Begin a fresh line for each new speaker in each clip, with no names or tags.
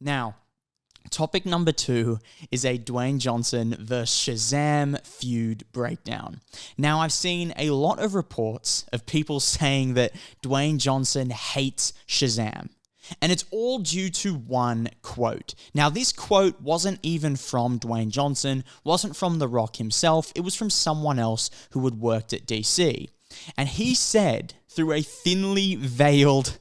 Now, topic number 2 is a Dwayne Johnson versus Shazam feud breakdown. Now, I've seen a lot of reports of people saying that Dwayne Johnson hates Shazam. And it's all due to one quote. Now, this quote wasn't even from Dwayne Johnson, wasn't from The Rock himself, it was from someone else who had worked at DC. And he said, through a thinly veiled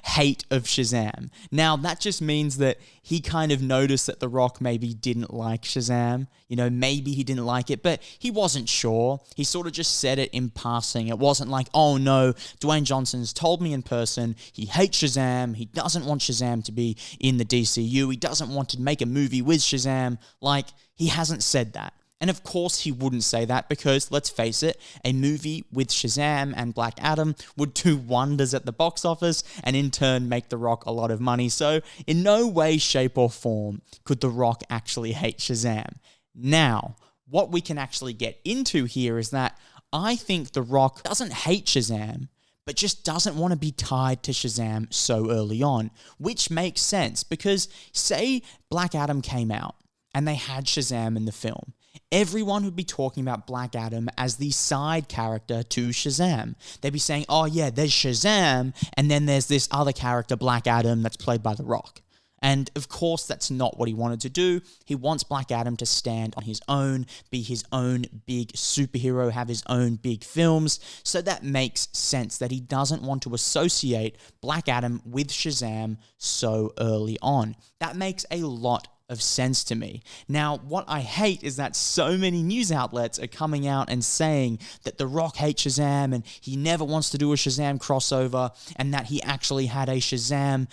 hate of Shazam. Now, that just means that he kind of noticed that The Rock maybe didn't like Shazam. You know, maybe he didn't like it, but he wasn't sure. He sort of just said it in passing. It wasn't like, oh no, Dwayne Johnson's told me in person he hates Shazam. He doesn't want Shazam to be in the DCU. He doesn't want to make a movie with Shazam. Like, he hasn't said that. And of course he wouldn't say that because, let's face it, a movie with Shazam and Black Adam would do wonders at the box office and in turn make The Rock a lot of money. So in no way, shape or form could The Rock actually hate Shazam. Now, what we can actually get into here is that I think The Rock doesn't hate Shazam, but just doesn't want to be tied to Shazam so early on, which makes sense because say Black Adam came out and they had Shazam in the film. Everyone would be talking about Black Adam as the side character to Shazam. They'd be saying, oh yeah, there's Shazam, and then there's this other character, Black Adam, that's played by The Rock. And of course, that's not what he wanted to do. He wants Black Adam to stand on his own, be his own big superhero, have his own big films. So that makes sense that he doesn't want to associate Black Adam with Shazam so early on. That makes a lot of sense to me. Now, what I hate is that so many news outlets are coming out and saying that The Rock hates Shazam and he never wants to do a Shazam crossover and that he actually had a Shazam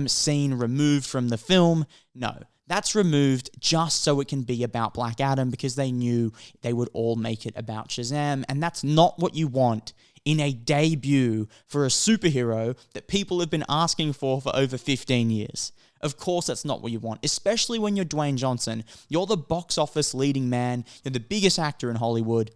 scene removed from the film. No, that's removed just so it can be about Black Adam because they knew they would all make it about Shazam, and that's not what you want in a debut for a superhero that people have been asking for over 15 years. Of course, that's not what you want, especially when you're Dwayne Johnson. You're the box office leading man. You're the biggest actor in Hollywood.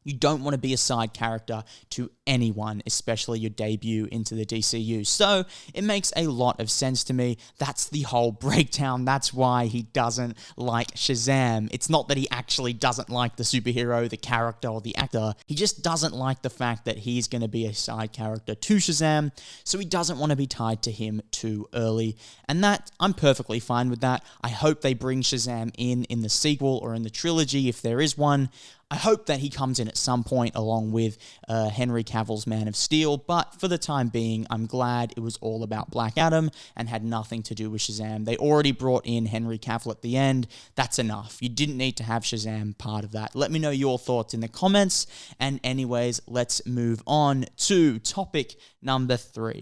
You don't want to be a side character to anyone, especially your debut into the DCU. So it makes a lot of sense to me. That's the whole breakdown. That's why he doesn't like Shazam. It's not that he actually doesn't like the superhero, the character, or the actor. He just doesn't like the fact that he's going to be a side character to Shazam, so he doesn't want to be tied to him too early. And that, I'm perfectly fine with that. I hope they bring Shazam in the sequel or in the trilogy if there is one. I hope that he comes in at some point along with Henry Cavill's Man of Steel, but for the time being, I'm glad it was all about Black Adam and had nothing to do with Shazam. They already brought in Henry Cavill at the end. That's enough. You didn't need to have Shazam part of that. Let me know your thoughts in the comments, and anyways, let's move on to topic number 3.